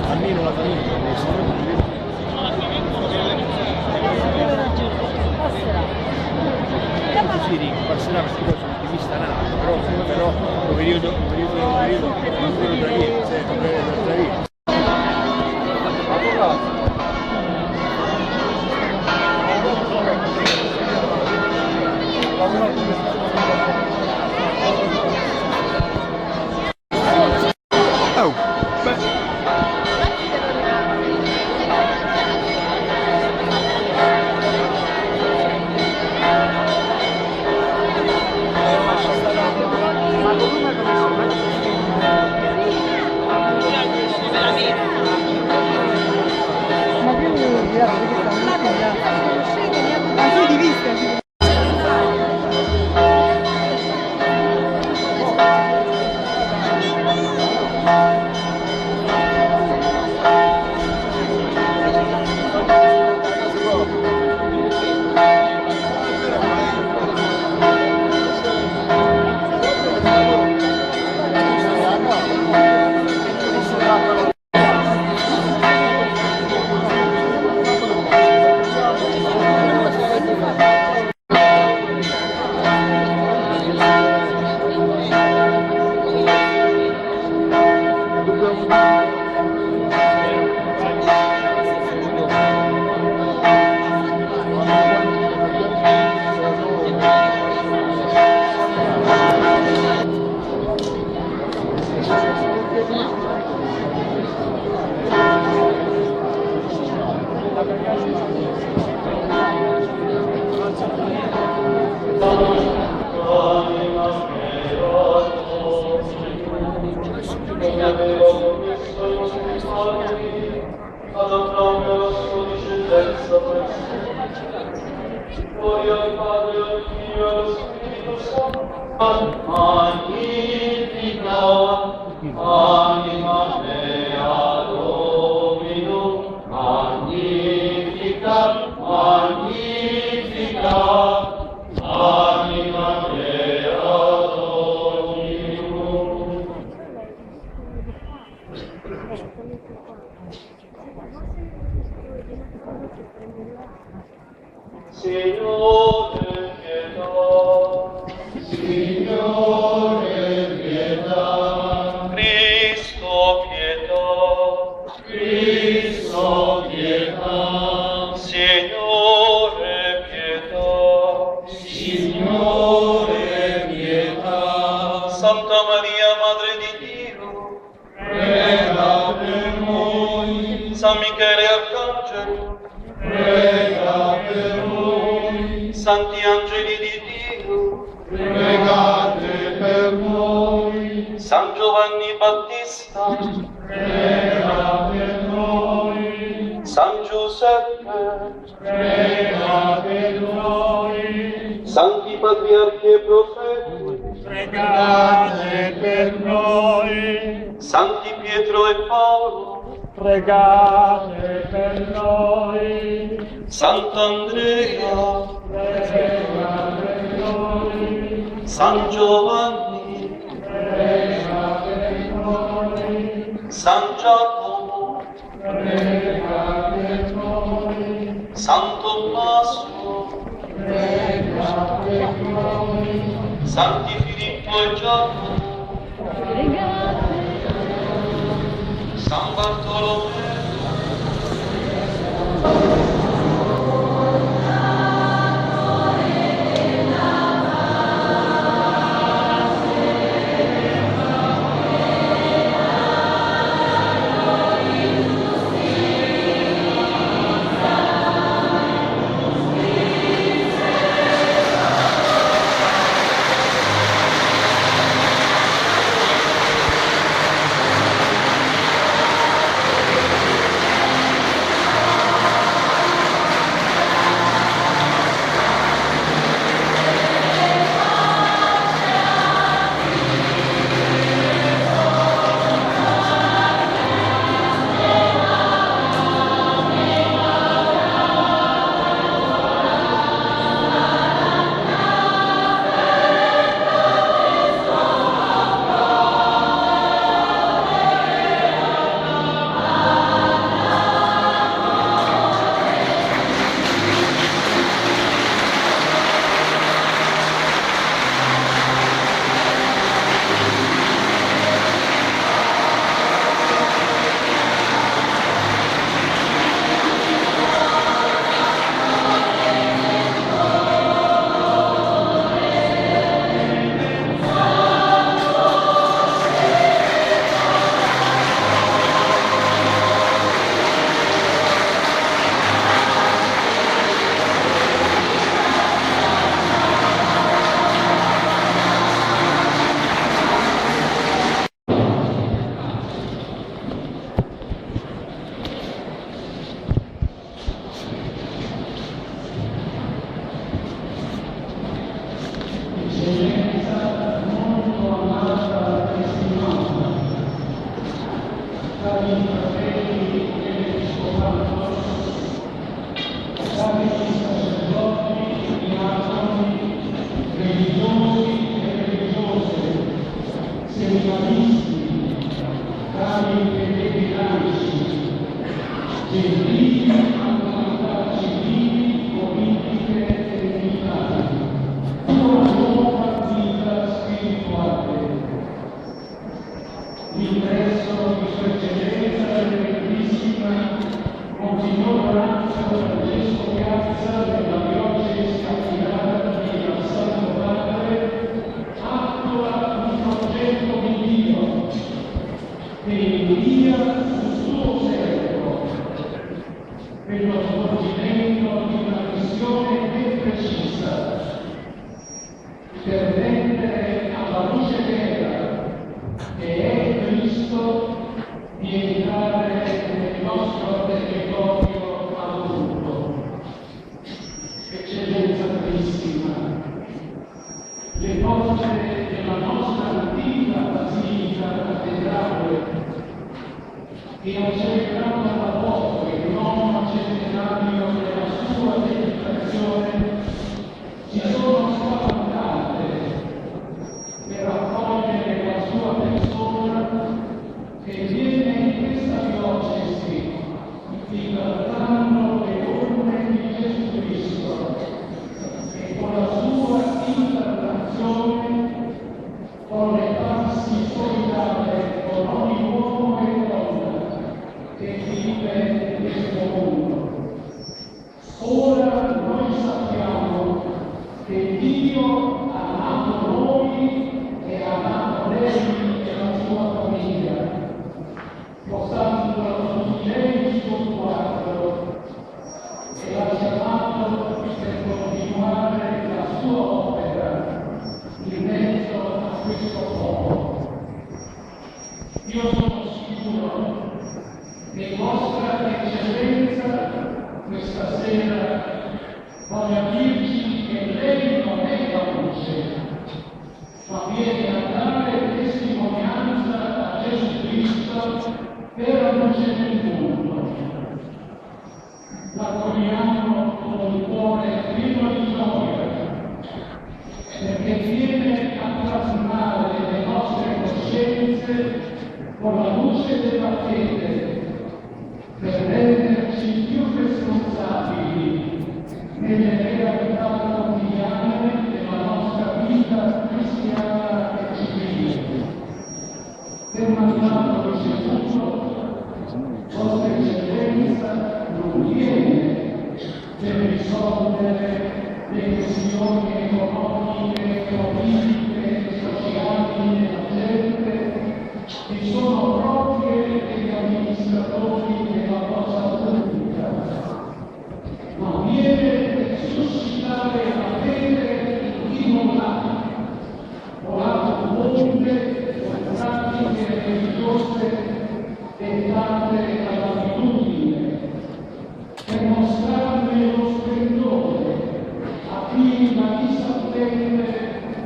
Almeno la famiglia così passerà perché poi sono attivista nato, però un periodo tra via. Santi angeli di Dio, pregate per noi. San Giovanni Battista, prega per noi. San Giuseppe, prega per noi. Santi Patriarchi e Profeti, Pregate per noi. Santi Pietro e Paolo, Pregate per noi. Sant'Andrea, Prega per noi. San Giovanni, Prega per noi. San Giacomo, Prega per noi. San Tommaso, Prega per noi. Santi Filippo e Giacomo, San Bartolomeo, cose della nostra antica basilica cattedrale, che ha celebrato l'apostolo il nono centenario della sua dedicazione, si sono spaventate per accogliere la sua persona che viene in questa diocesi incarnando le orme di Gesù Cristo e con la sua incarnazione vuole farsi solidale con ogni uomo e donna che vive in questo mondo. Ora noi sappiamo che Dio ha amato noi e ha amato lei e la sua famiglia, portandola su lei sul quadro e l'ha chiamato per continuare la sua opera in mezzo a questo popolo. Io sono sicuro che vostra eccellenza questa sera voglia dirci che lei non è la luce, ma viene a dare testimonianza a Gesù Cristo per la luce del mondo. L'accogliamo con un cuore pieno di gioia, perché viene a plasmare le nostre coscienze con la luce della fede, per renderci più responsabili nelle realtà quotidiane della nostra vita cristiana e civile. Per mandato ricevuto, vostra eccellenza non viene per risolvere le questioni economiche, politiche e sociali della gente, che sono proprie degli amministratori della cosa pubblica, ma viene per suscitare la fede in chi non ha, o ha onde o pratiche religiose dettate dall'abitudine, per mostrarne lo splendore a chi la disattende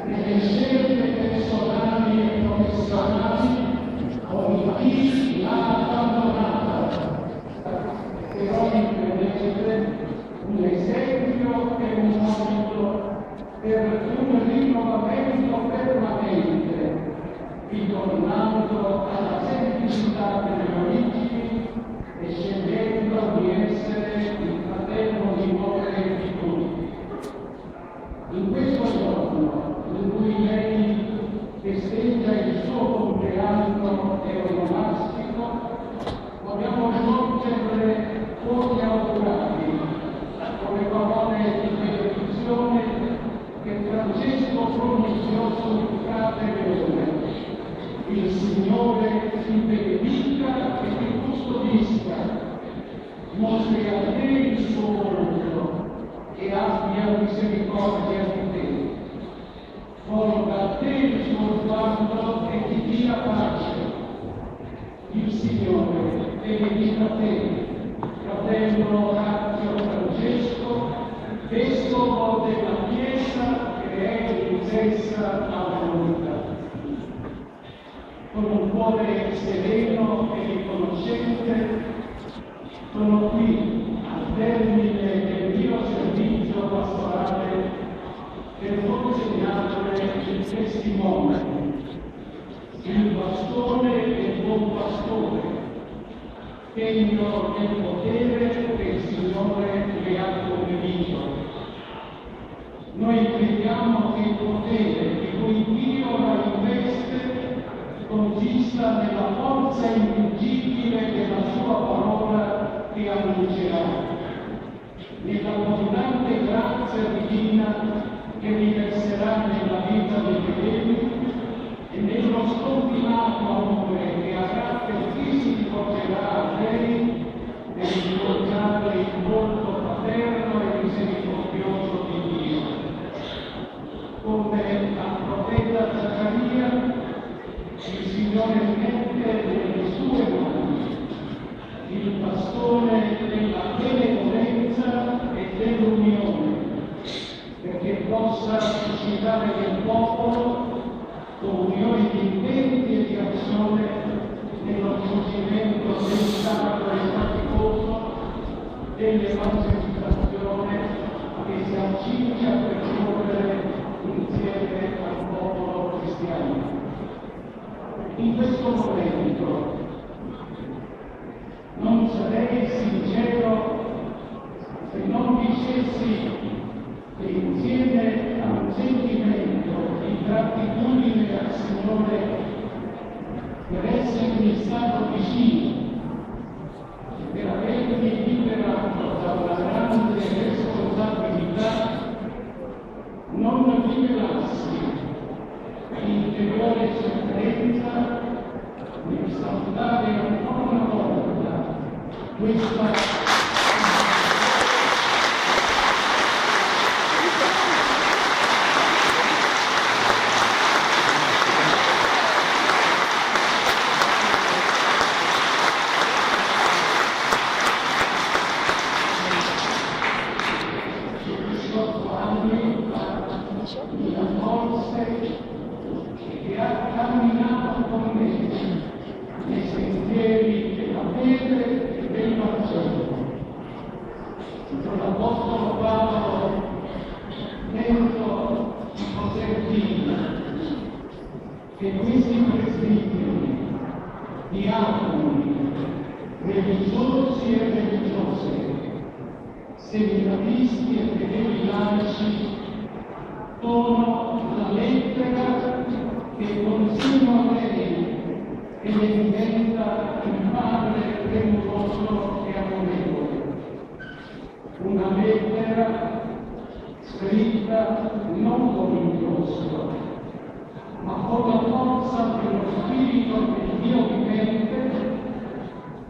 nelle scelte personali e professionali o in chi l'ha abbandonata. Però imprendete un esempio e un modello per un rinnovamento permanente, ritornando alla semplicità delle origini e scegliendo di essere il fratello minore di tutti. In questo giorno, in cui lei festeggia il suo compleanno eronomastico, vogliamo rivolgerle pochi augurati con le parole di benedizione che Francesco pronunziò sul frate Leone. Il Signore ti benedica e ti custodisca, mostri a te il suo volto e abbia misericordia di te. Volga a te il suo sguardo e ti dia pace. Il Signore benedica te, fratello Orazio Francesco, vescovo della Chiesa che è intesa alla volontà. Con un cuore sereno e riconoscente, sono qui al termine del mio servizio pastorale per consegnarle il testimone, il bastone e il buon pastore, segno del potere che il Signore le ha conferito. Noi crediamo che il potere di cui Dio la investe consista nella forza invincibile della sua parola che annuncerà, nell'abbondante grazia divina che riverserà nella vita dei fedeli e nello sconfinato amore che avrà per chi si rivolgerà a lei per incontrare il volto paterno e misericordioso di Dio. Come al profeta Zaccaria, il Signore mette nelle sue mani il bastone della benevolenza e dell'unione, perché possa suscitare nel popolo comunione di intenti e di azione nello svolgimento delicato e faticoso dell'evangelizzazione che si accinge a percorrere insieme al popolo cristiano. In questo momento non sarei sincero se non dicessi che insieme a un sentimento di gratitudine al Signore per essermi stato vicino, per avermi liberato da una grande responsabilità, non rivelassi l'interiore sofferenza di esaltare ancora una volta questa che ha camminato con me nei sentieri della fede e del Vangelo. Con l'Apostolo Paolo penso di poter dire che questi presbiteri, diaconi, religiosi e religiose, seminaristi e fedeli laici, sono la lettera che consiglio a lei e le diventa il padre premuroso e amorevole. Una lettera scritta non con inchiostro, ma con la forza dello Spirito del Dio vivente,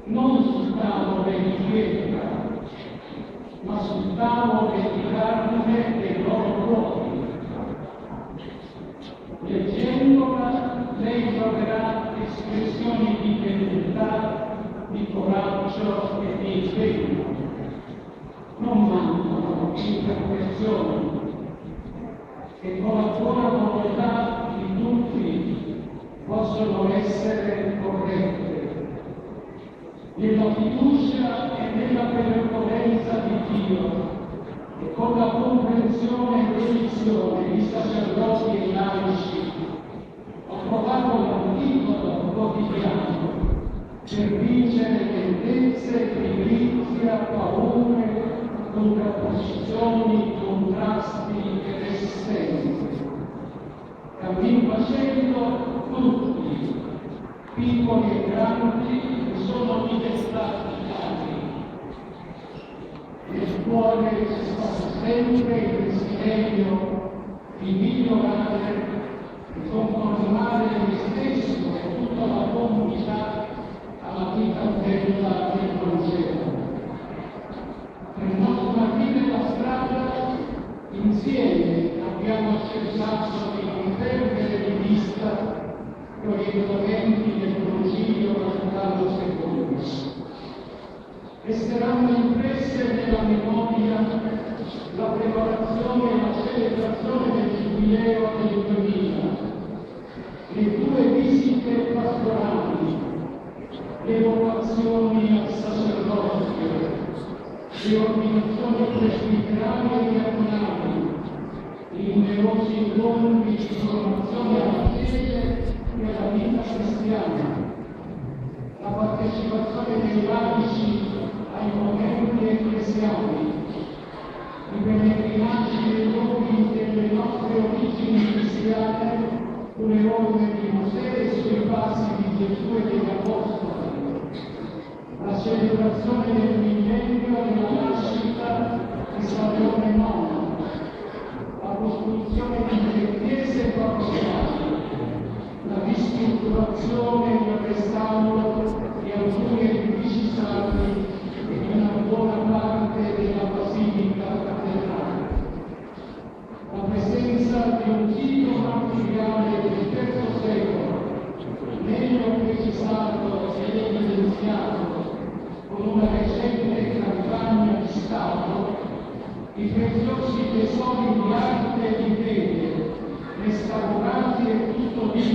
non sul tavolo di pietra, ma sul tavolo di carne dei loro cuori. Leggendola, lei troverà espressioni di fedeltà, di coraggio e di impegno. Non mancano imperfezioni che con la buona volontà di tutti possono essere corrette. Nella fiducia e nella benevolenza di Dio e con la comprensione e dedizione di sacerdoti e laici, ho trovato l'antidoto quotidiano per vincere lentezze, pigrizia, paure, contrapposizioni, contrasti e resistenze. Cammin facendo tutti, piccoli e grandi, che sono diventati tali. Nel cuore c'è stato sempre il desiderio di migliorare e conformare me stesso e tutta la comunità alla vita bella del Vangelo. Per non partire la strada, insieme abbiamo cercato di non perdere di vista gli orientamenti del Concilio Vaticano II. Resteranno impresse nella memoria la preparazione e la celebrazione del Giubileo del 2000, le 2 visite pastorali, le vocazioni al sacerdozio, le ordinazioni presbiterali e diaconali, i numerosi incontri di formazione alla fede e alla vita cristiana, la partecipazione dei laici ai momenti ecclesiali, i pellegrinaggi dei luoghi delle nostre origini cristiane sulle orme di Mosè e sui passi di Gesù e degli Apostoli, la celebrazione del millennio della nascita di San Leone IX, la costruzione di chiese parrocchiali, la ristrutturazione e il restauro di alcuni edifici sacri e di una buona parte della Basilica Cattedrale. La presenza di un sito martiriale del III secolo, meglio precisato ed evidenziato con una recente campagna di Stato, i preziosi tesori di arte e di fede, restaurati e custoditi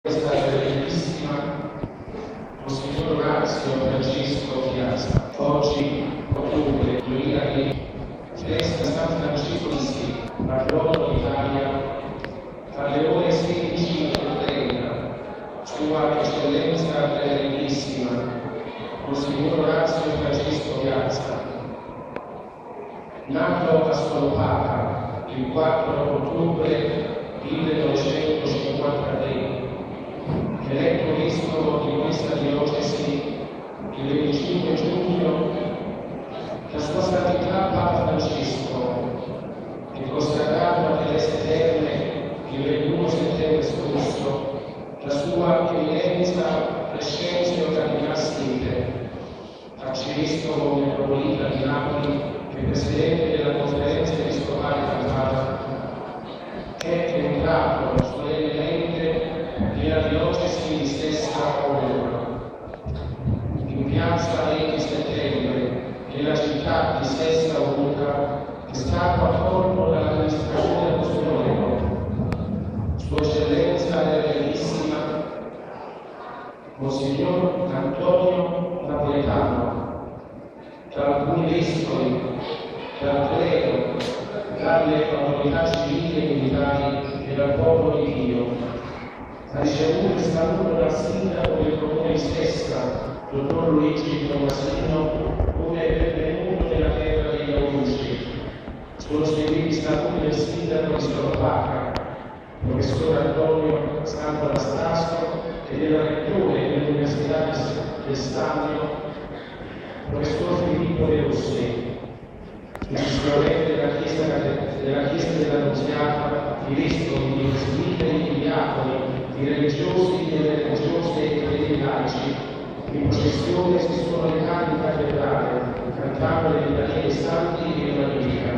Questa bellissima Monsignor Orazio Francesco Piazza, oggi ottobre 2020, festa San Francesco d'Assisi, patrono d'Italia, alle ore 16:30, Sua Eccellenza Reverendissima Monsignor Orazio Francesco Piazza, nato a Solopata il 4 ottobre 1953, eletto vescovo di questa diocesi il 25 giugno, la sua santità Papa Francesco, che consacrato a Teresa Terme il 21 settembre scorso, la sua eminenza Crescenzio Cardinal Sete, arcivescovo metropolita di Napoli e presidente della conferenza episcopale calvata, è entrato solennemente nella diocesi di stessa Roma. In piazza 20 settembre, nella città di Sesta Luca, è stato accolto dall'amministratore apostolico, Sua Eccellenza Reverendissima Monsignor Antonio Napoletano, da alcuni vescovi, dal clero, dalle autorità civili e militari e dal popolo di Dio. Ha ricevuto il saluto dal sindaco del comune di Sesta, dottor Luigi Tomasino, come benvenuto nella terra degli Augusti. Sono seguiti i saluti del sindaco di Slovacca, professor Antonio Santo Anastasio, e del rettore dell'Università del Stagno, professor Filippo De Rossi. Successivamente della Chiesa dell'Annunziata, i vescovi, i presbiteri, i diaconi, i religiosi e le religiose e i laici, in processione si sono recati in cattedrale, cantando le litanie dei santi e la Magnifica.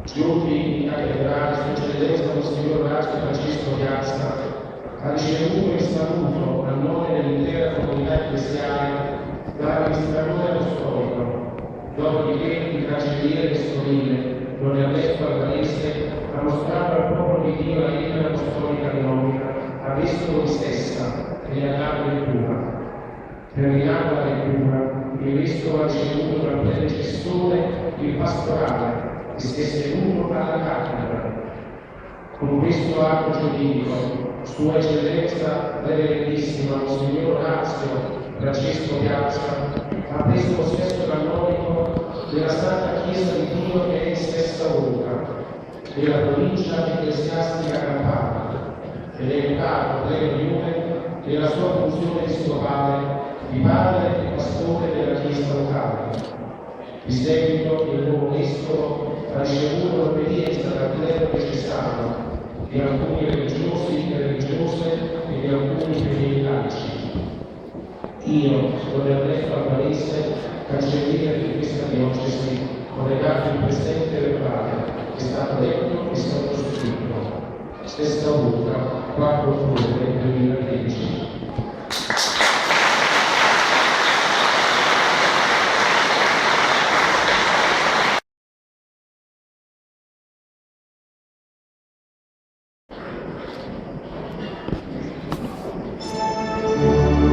Giunti in cattedrale, Sua Eccellenza Monsignor Orazio Francesco Piazza ha ricevuto il saluto a nome dell'intera comunità ecclesiale dall'amministratore apostolico. Dopodiché il cancelliere vescovile, Don Ernesto Albanese, ha mostrato al popolo di Dio la lettera apostolica canonica a vescovo di Sesta e ne ha dato lettura. Terminata la lettura, il vescovo ha ricevuto dal predecessore il pastorale e si è seduto alla cattedra. Con questo atto giuridico, Sua Eccellenza Reverendissima Monsignor Orazio Francesco Piazza ha preso possesso canonico della Santa Chiesa di Dio che è in Sesta Luca, della provincia ecclesiastica campana, ed è entrato pleno iure nella sua funzione episcopale di padre e pastore della Chiesa locale. Di seguito il nuovo vescovo ha ricevuto l'obbedienza dal clero diocesano, di alcuni religiosi e religiose e di alcuni fedeli laici. Io, Don Ernesto Albanese, cancelliere di questa diocesi, ho legato il presente verbale, che è stato letto e sottoscritto. Sesta Luca, 4 ottobre 2013. Gloria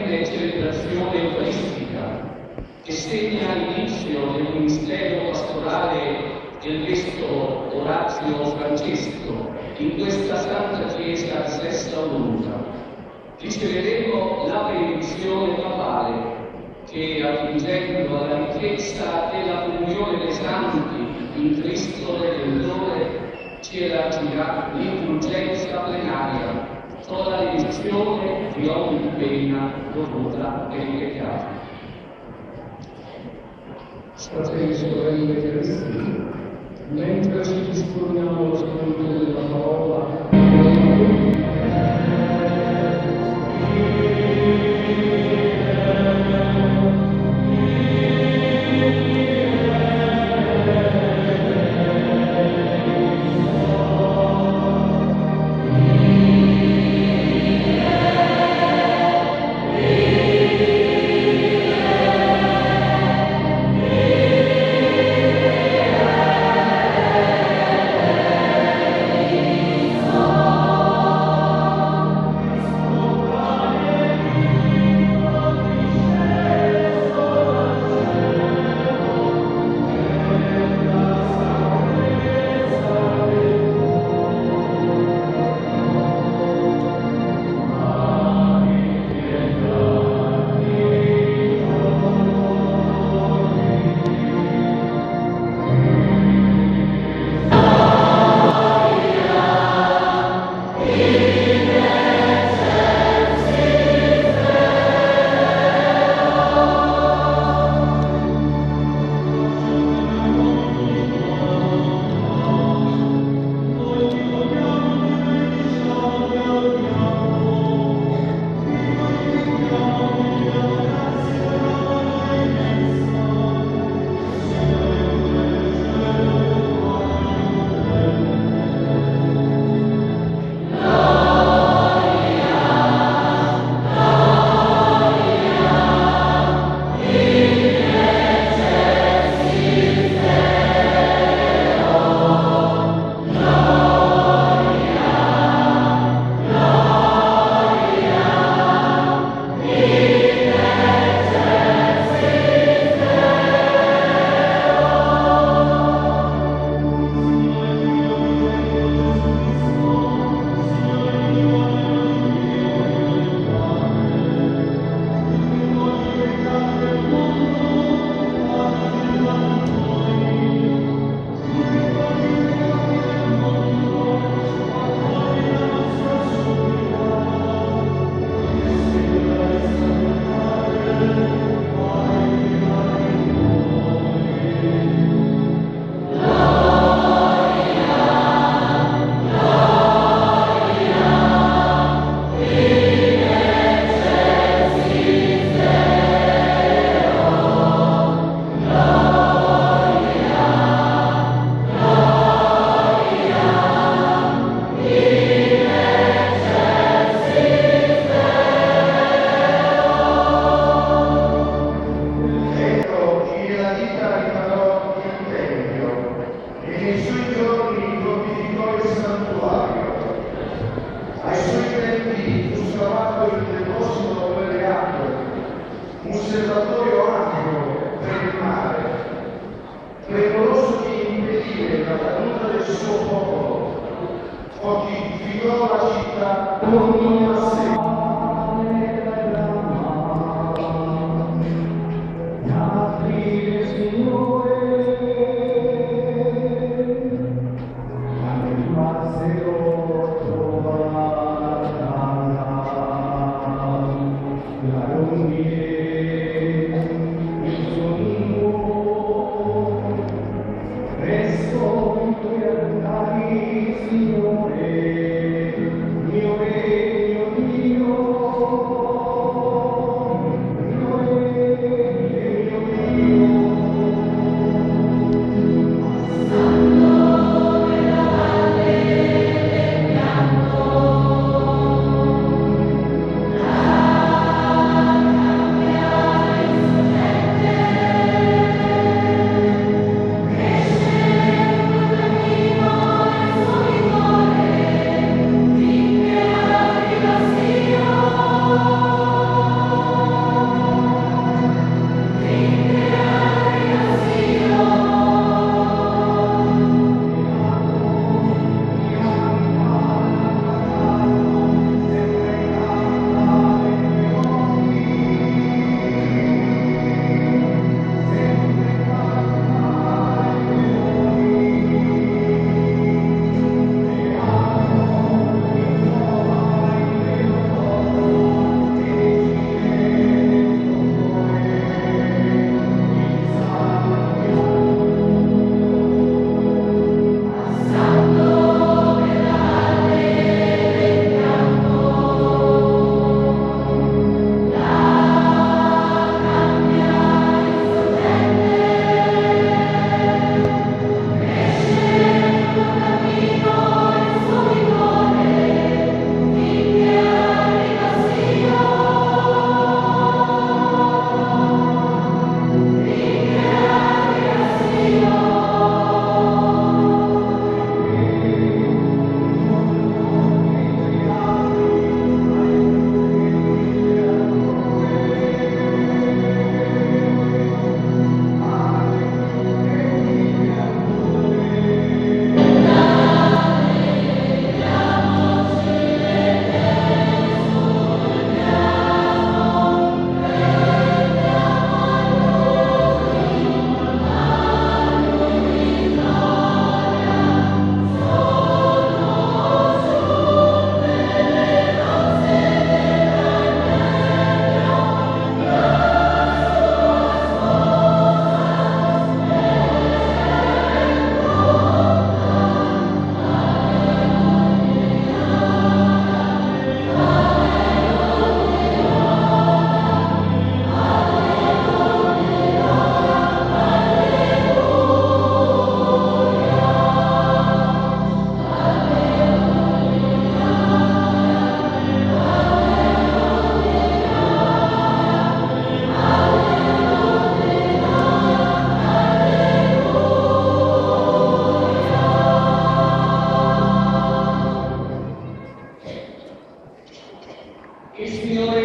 solenne celebrazione eucaristica che segna l'inizio del ministero pastorale del vescovo Orazio Francesco in questa Santa Chiesa di Sesta Voluta. Riceveremo la benedizione papale che, attingendo alla ricchezza della comunione dei santi in Cristo Redentore, ci elargirà l'indulgenza plenaria con la remissione di ogni pena dovuta per i peccati. Fratelli e sorelle carissimi, mentre ci disponiamo all'ascolto della parola,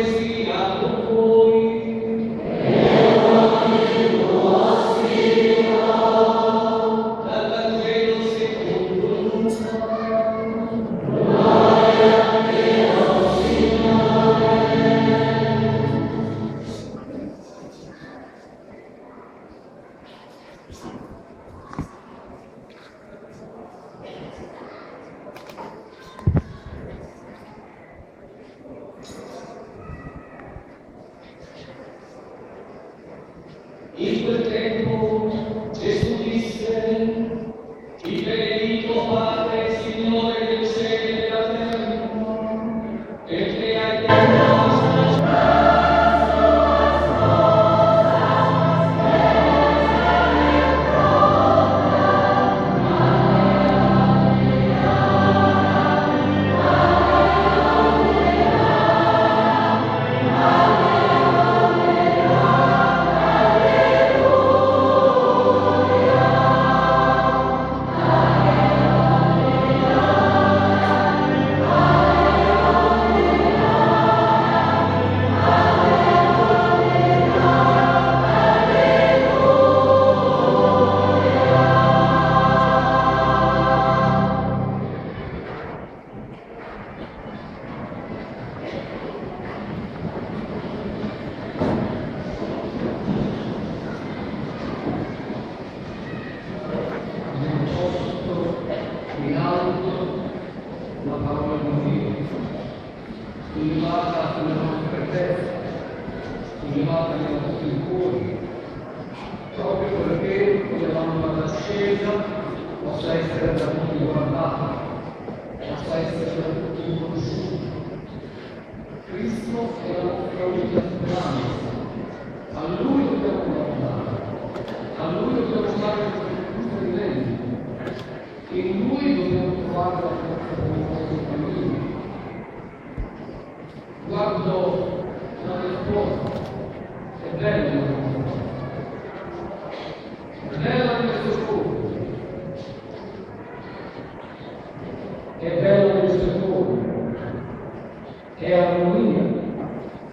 sia con voi. Dal Vangelo secondo Luca. In quel tempo Gesù disse: "Il benedetto Padre, Signore del cielo e della terra, perché hai dato la in alto la parola di Dio, elevata sulle nostre teste, elevata nei nostri cuori, proprio perché quella lampada accesa possa essere da tutti guardata, possa essere da tutti conosciuta. Cristo è la nostra unica speranza, a Lui dobbiamo guardare, a Lui dobbiamo dare tutti i venti. In Lui dobbiamo trovare la forza dei nostri cammini. Guardo la risposta, è bello, è bella questo corpo, è bello questo corpo, è armonia,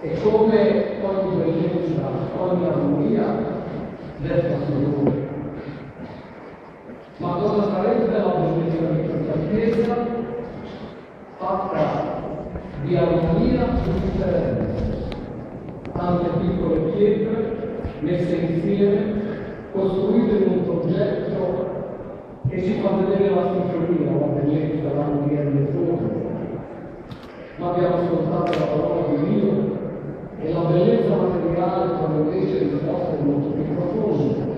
è come ogni bellezza, ogni armonia detta su Lui. Ma cosa sarebbe la bellezza di questa chiesa fatta di armonia differente? Tante piccole pietre messe insieme, costruite in un progetto che ci fa vedere la sinfonia, la bellezza, l'armonia delle forme. Ma abbiamo ascoltato la parola di Dio e la bellezza materiale quando invece le risposte molto più profonde.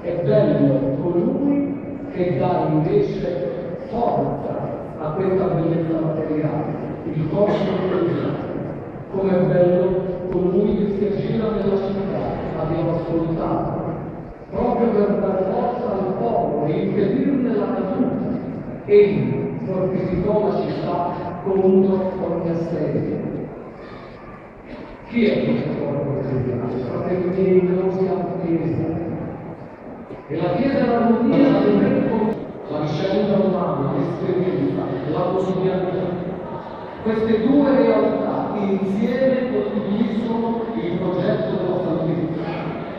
È bello colui che dà invece forza a questa bellezza materiale, il corpo di Dio. Come è bello colui che si aggira nella città, abbiamo ascoltato, proprio per dare forza al popolo e impedirne la caduta. Egli fortificò la città contro ogni assedio. Chi è questo corpo cristiano? Fratelli miei, noi siamo Chiesa. E la Chiesa è l'armonia la vicenda umana, l'esperienza, la quotidianità. Queste due realtà insieme costituiscono il progetto della salvezza.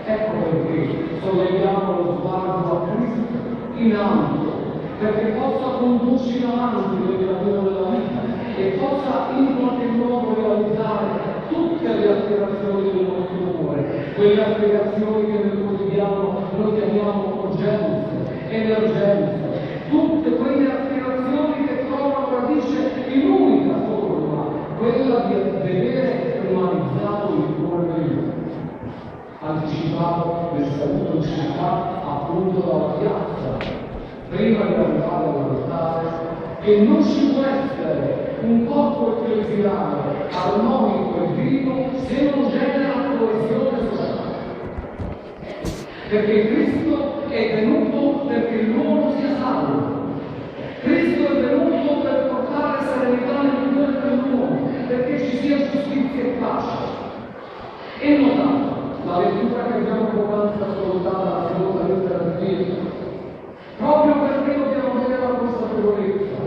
Ecco perché solleviamo lo sguardo a Cristo in alto, perché possa condurci in avanti nel cammino della vita e possa in qualche modo realizzare tutte le aspirazioni del nostro cuore, quelle aspirazioni che nel quotidiano noi chiamiamo urgenze, emergenze, tutte quelle aspirazioni che trovano radice in un'unica forma, quella di vedere realizzato il cuore di Dio, anticipato nel saluto in città appunto dalla piazza, prima di arrivare all'altare, che non ci può essere un corpo ecclesiale armonico e vivo se non genera coesione sociale. Perché Cristo è venuto perché l'uomo sia salvo. Cristo è venuto per portare serenità nel cuore dell'uomo, perché ci sia giustizia e pace. E notate, la lettura che abbiamo poc'anzi ascoltata la seconda lettera di Pietro, proprio perché dobbiamo avere la consapevolezza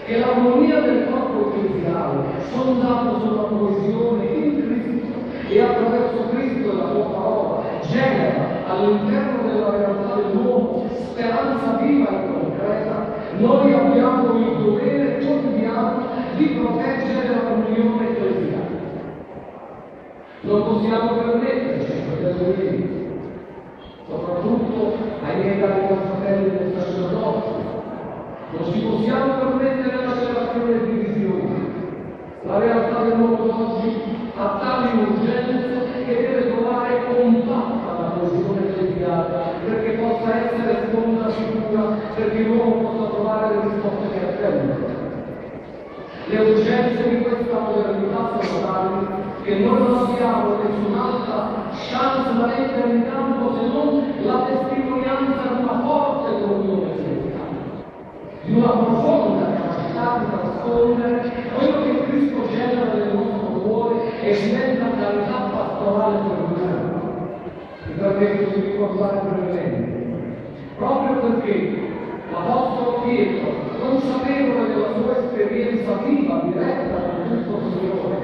che l'armonia del corpo ecclesiale, fondato sulla coesione in Cristo e attraverso Cristo e la sua parola, genera all'interno della realtà dell'uomo speranza viva e concreta. Noi abbiamo il dovere quotidiano di proteggere la comunione ecclesiale. Non possiamo permetterci, fratelli miei, soprattutto ai miei cari fratelli del sacerdozio, non ci possiamo permettere la separazione e divisione. La realtà del mondo oggi ha tali urgenze che deve trovare compatta la coesione ecclesiale perché possa essere sponda sicura, perché l'uomo possa trovare le risposte che attende. Le urgenze di questa modernità sono tali che noi non abbiamo nessun'altra chance da mettere in campo se non la testimonianza di una forte comunione ecclesiale, di una profonda capacità di nascondere quello che Cristo genera nel nostro cuore e diventa carità pastorale per l'uomo. Mi permetto di ricordare brevemente, proprio perché l'Apostolo Pietro, consapevole della sua esperienza viva, diretta con questo Signore,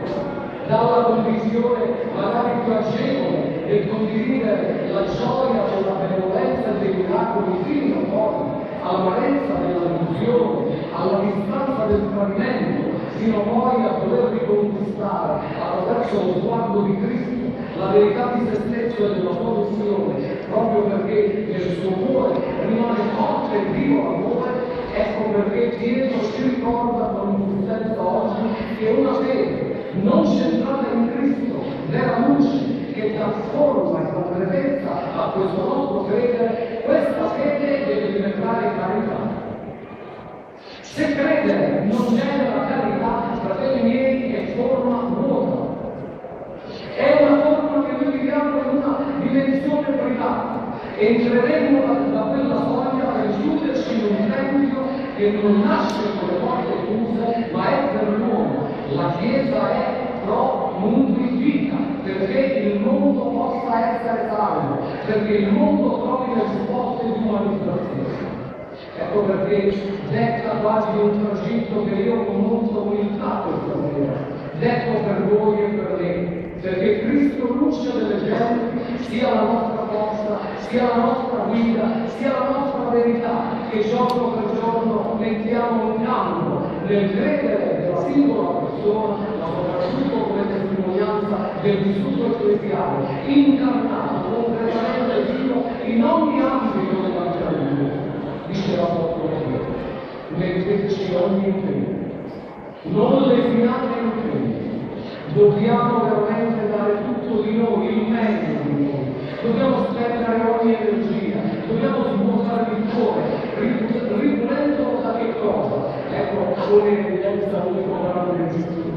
dalla condizione magari più agevole del condividere la gioia della benevolenza e dei miracoli fino poi all'amarezza della delusione, alla distanza del tradimento, fino poi a voler riconquistare attraverso lo sguardo di Cristo la verità di se stesso e della sua missione, proprio perché nel suo cuore rimane forte e vivo l'amore. Ecco perché Pietro ci ricorda con insistenza oggi che una fede non centrata in Cristo, vera luce che trasforma e dà presenza a questo nostro credere, questa fede deve diventare carità. Se credere non genera carità, fratelli miei, è forma vuota. È una forma che noi viviamo in una dimensione privata. Entreremo da quella soglia per chiuderci in un tempio che non nasce con le porte chiuse, ma è per l'uomo. La Chiesa è pro mundi vita, perché il mondo possa essere salvo, perché il mondo trovi le risposte di umanizzazione. Ecco perché detta quasi un tragitto che io con molta umiltà questa sera detto per voi e per me, perché Cristo, luce delle genti, sia la nostra forza, sia la nostra guida, sia la nostra verità, che giorno per giorno mettiamo in campo nel credere della singola persona, ma soprattutto come testimonianza del vissuto ecclesiale, incarnato, concretamente vivo in ogni ambito dell'Evangelo. Dice l'Apostolo Pietro, metteteci ogni impegno, non lesinate impegni, dobbiamo veramente dare tutto di noi, il meglio di noi, dobbiamo spendere ogni energia, dobbiamo svuotare il cuore, ripulendolo da che cosa? Ecco, con evidenza l'unico grande rischio,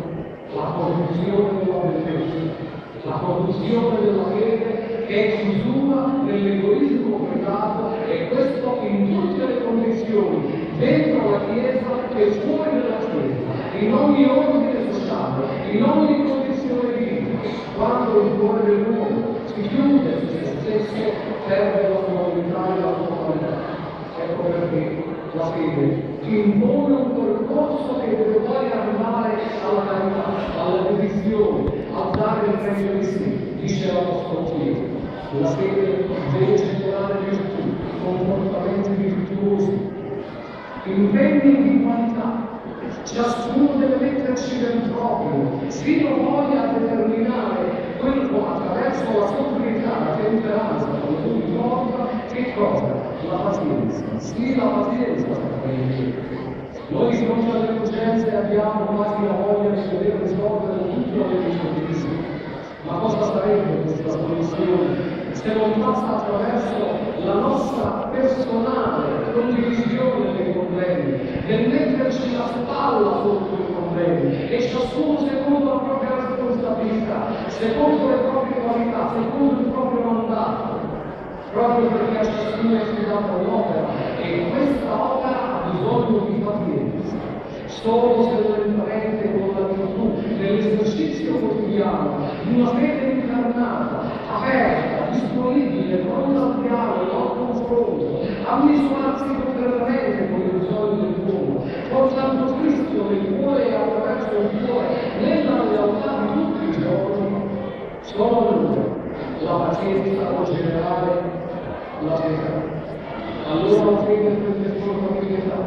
la corruzione della bellezza, la corruzione della fede che è chiusura nell'egoismo privato, e questo in tutte le condizioni, dentro la Chiesa e fuori dalla Chiesa, in ogni ordine sociale, in ogni condizione di vita. Quando il cuore dell'uomo si chiude su se stesso, perde la sua unità e la sua qualità. Ecco perché la fede impone un percorso che deve poi arrivare alla carità, alla divisione, a dare il meglio di sé, dice l'Apostolo Pietro. La fede deve generare virtù, comportamenti virtuosi, impegni di qualità. Ciascuno deve metterci del proprio, fino poi a determinare quello attraverso la sobrietà, la temperanza, come tu ricorda, che cosa? La pazienza. Sì, la pazienza, noi di fronte alle urgenze abbiamo quasi la voglia di poter risolvere tutto all'inizio. Ma cosa sarebbe questa soluzione se non passa attraverso la nostra personale condivisione dei problemi, nel metterci la spalla sotto i problemi e ciascuno secondo la propria responsabilità, secondo le proprie qualità, secondo il proprio mandato, proprio perché a ciascuno è affidata un'opera e questa opera ha bisogno di pazienza. Solo se lo imprende con la virtù nell'esercizio quotidiano di una fede incarnata, aperta, disponibile, pronta al dialogo, al confronto, a misurarsi concretamente con i bisogni dell'uomo, portando Cristo pazienza o generare la pietà. Allora la fede trasforma pietà,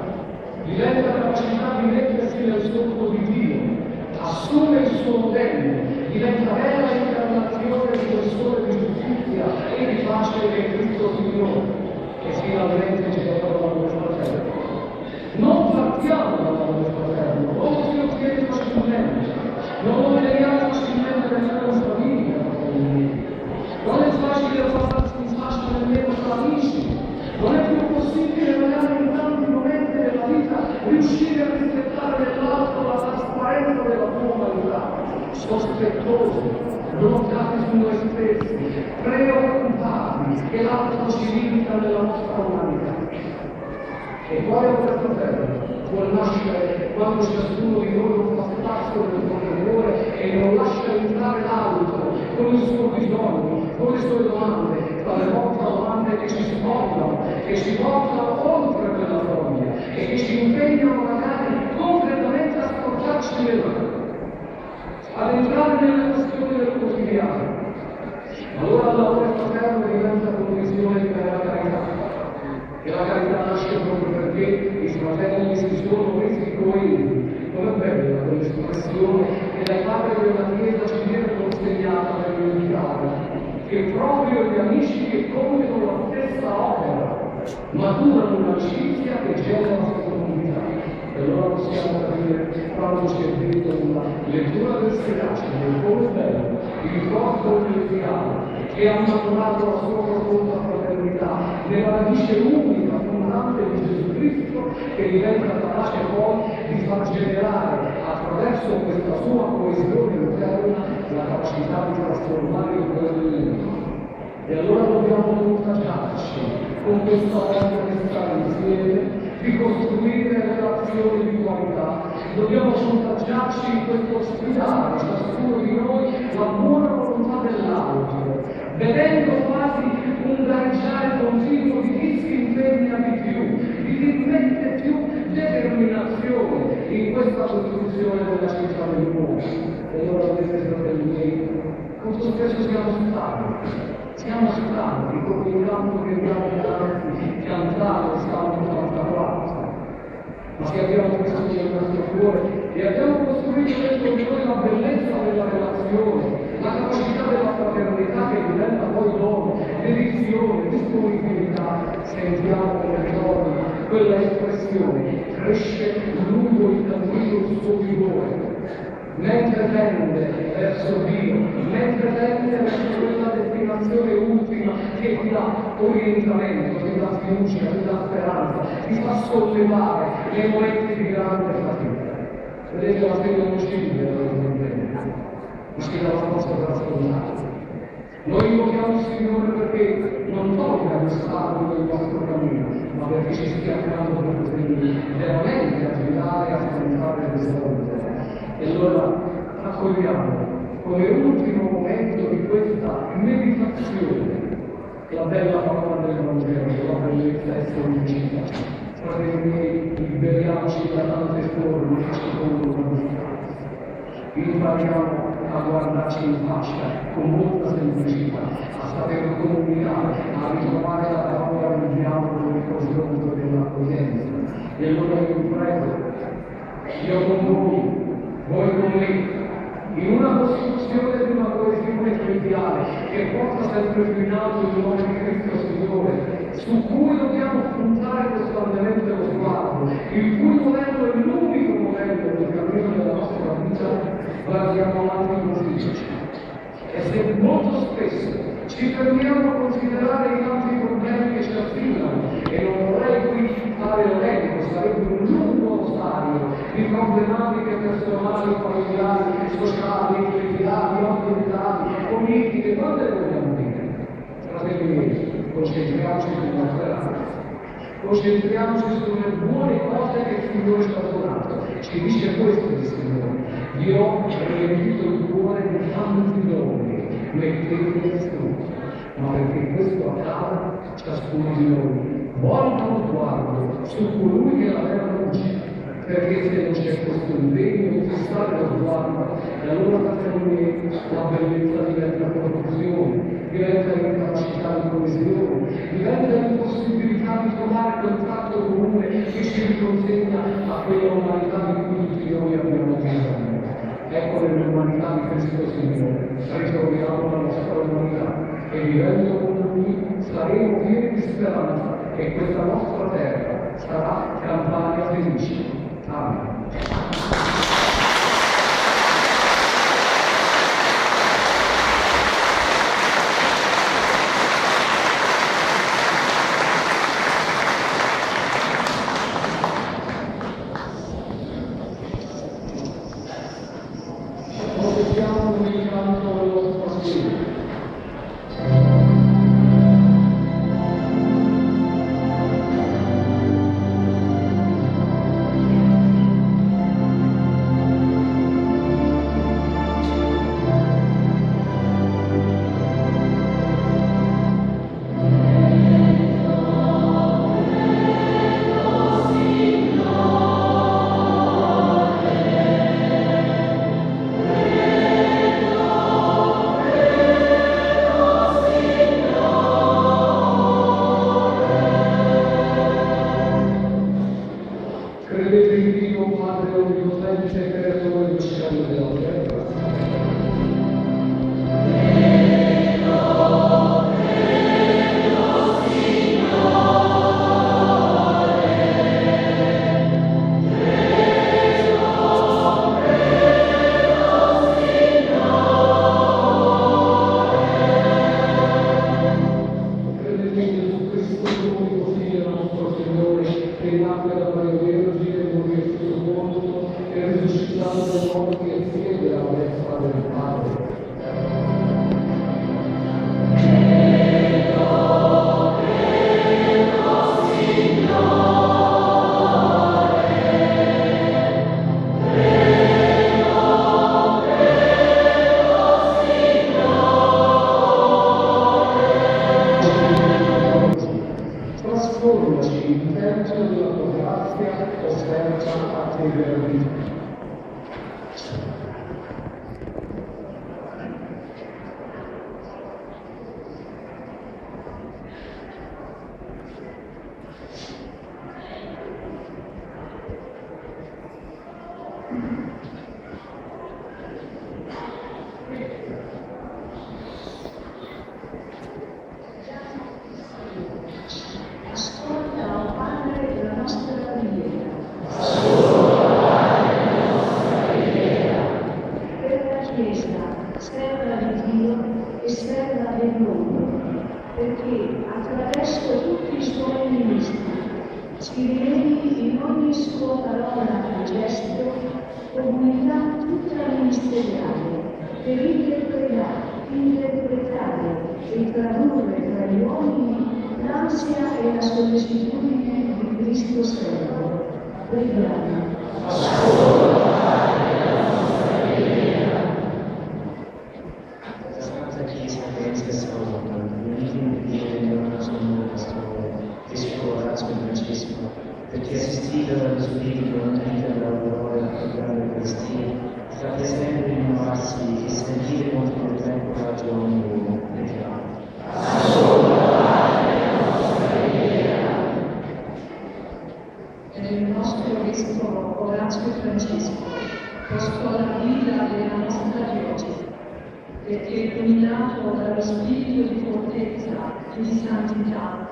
diventa capacità di mettersi nel solco di Dio, assume il suo modello, diventa vera incarnazione di persone di giustizia e di pace che è Cristo Signore, che finalmente ci porta l'amore fraterno. Non partiamo dall'amore fraterno, o si ottiene facilmente, non lo vediamo facilmente nella nostra vita, non è facile farsi in faccia nemmeno tra amici, non è più possibile magari in tanti momenti della vita riuscire a rispettare nell'altro la trasparenza della tua umanità, sospettosi, bloccati su noi stessi, preoccupati che l'altro ci limita nella nostra umanità. E poi amore fratello può nascere quando ciascuno di noi non fa spazio nel proprio cuore e non lascia entrare l'altro con il suo bisogno, con le sue domande, talvolta domande che ci portano oltre quella voglia e che ci impegnano magari concretamente a sporcarci le mani, ad entrare nelle questioni del quotidiano. Allora l'amore fraterno diventa condivisione di vera carità. E la carità nasce proprio perché i fratelli si sono resi coesi. Com'è bella quell'espressione che dai padri della Chiesa ci viene consegnata per indicare che proprio gli amici che compiono la stessa opera maturano un'amicizia che genera comunità. E allora possiamo capire quando ci è detto una lettura del Siracide, come bello, il ricordo ecclesiale che ha maturato la sua profonda fraternità nella radice unica, fondante di Gesù Cristo, che diventa capace poi di far generare attraverso questa sua coesione interna la capacità di trasformare il cuore dell'uomo. E allora dobbiamo contagiarci con questa voglia di stare insieme, di costruire relazioni di qualità. Dobbiamo contagiarci in questo sfidare ciascuno di noi la buona volontà dell'altro, vedendo quasi un gareggiare continuo di chi si impegna di più, di chi mette più determinazione in questa costruzione della città dell'uomo. E allora, fratelli miei, molto spesso siamo stanchi come il canto che abbiamo cantato, Salmo 84. Ma se abbiamo questo nel nostro cuore e abbiamo costruito dentro di noi la bellezza della relazione, la capacità della fraternità che diventa poi dono, dedizione, disponibilità, sentiamo come ritorna quella espressione, cresce lungo il cammino il suo vigore, mentre tende verso Dio, mentre tende verso quella destinazione ultima che ti dà orientamento, ti dà fiducia, ti dà speranza, ti fa sollevare nei momenti di grande fatica. Vedete la fede non ci vive ma ci dà la forza per ascoltare. Noi invochiamo il Signore perché non tolga l'ostacolo del nostro cammino, ma perché ci stia creando per poter veramente aiutare a affrontare le sfide. E allora accogliamo come ultimo momento di questa meditazione la bella parola del Vangelo, la bellezza è sconfitta. Fratelli miei, liberiamoci da tante forme che ci conducono a distanza. Impariamo a guardarci in faccia con molta semplicità, a saper comunicare, a ritrovare la parola del diavolo nel confronto dell'accoglienza. E allora io prego, io con voi con me, in una costruzione di una coesione ecclesiale che porta sempre più in alto il nome di Cristo Signore, su cui dobbiamo puntare costantemente lo sguardo, il cui modello è l'unico modello del cammino della nostra vita, guardiamo avanti con fiducia. E se molto spesso ci fermiamo a considerare i tanti problemi che ci affliggano, e non vorrei qui fare l'elenco, sarebbe un lungo rosario di problematiche personali, familiari, sociali, ecclesiali, ambientali, politiche, quante le vogliamo dire? Fratelli miei, concentriamoci sulla speranza, concentriamoci sulle buone cose che il Signore ci ha donato. Ci dice questo il Signore: io ho riempito il cuore di tanti doni, metteteli in studio, ma perché questo accada, ciascuno di noi volta lo sguardo su colui che la vera luce, perché se non c'è questo impegno di fissare lo sguardo, e allora fratelli miei, la bellezza diventa corruzione, diventa incapacità di coesione, diventa impossibilità di trovare quel tratto comune che ci riconsegna a quella umanità di cui tutti noi abbiamo bisogno. Ecco nell'umanità di Cristo Signore, ritroviamo la nostra umanità e vivendo con Lui saremo pieni di speranza che questa nostra terra sarà Campania felice. Amen. Perché assistito dallo Spirito unito dalla parola e grande Cristo, fate sempre rinnovarsi e sentire molto più tempo coraggio a ogni uomo. Preghiamo. Per il nostro Vescovo Orazio Francesco, posto alla guida della nostra diocesi, perché dominato dallo spirito di fortezza e di santità,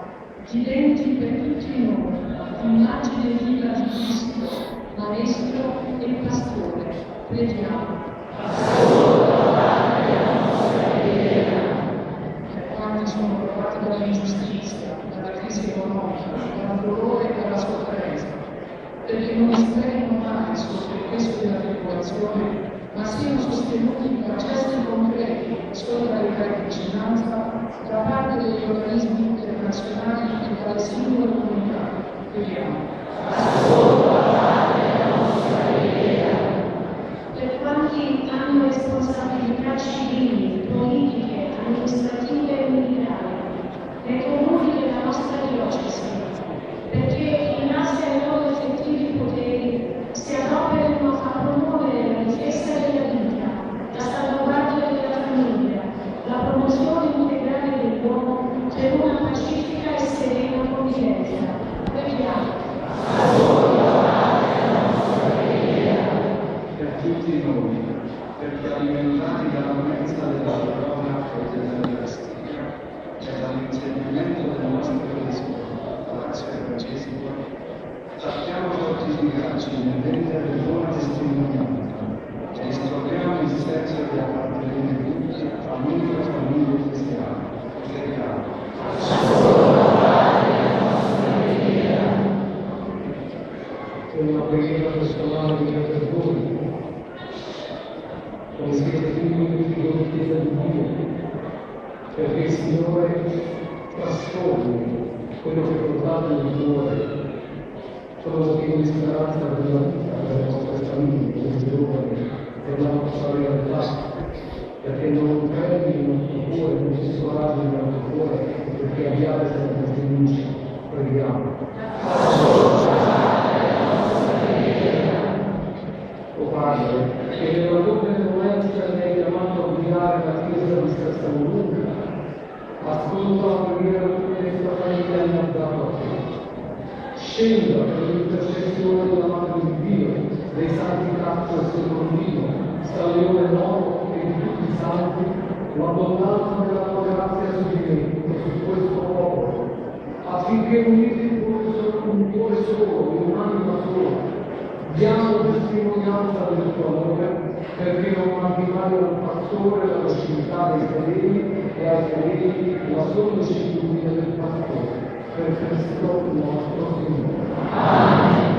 diventi per tutti noi immagine viva di Cristo, Maestro e Pastore. Preghiamo. Quando sono provati dall'ingiustizia, dalla crisi economica, dal dolore e dalla sofferenza, perché non sperino mai sotto il peso della tribolazione, ma siano sostenuti da gesti concreti e solidarietà e vicinanza da parte degli organismi internazionali e dalle singole comunità. Preghiamo. Per quanti hanno responsabilità perché il Signore trasformi quello che portate nel cuore. Sono pieno di speranza per la vita, per le nostre famiglie, per i giovani, per la nostra realtà, perché non credi nel nostro cuore, non ci scoraggi nel nostro cuore, perché abbiate sempre fiducia. Preghiamo. O Padre, che nella tua benevolenza mi hai chiamato a guidare la Chiesa di Sassavoluca, ascolta la preghiera che questa famiglia mi ha dato a te. Scenda per l'intercessione della Madre di Dio, dei Santi Cazzo e Secondino, San Leone Nuovo e di tutti i Santi, l'abbondanza della tua grazia su di me e su questo popolo, affinché uniti in un cuore solo, in un'anima sola, diamo testimonianza del tuo amore, perché non manchi mai al pastore la docilità dei fedeli e ai fedeli la sollecitudine del pastore. Per Cristo nostro Signore. Amen.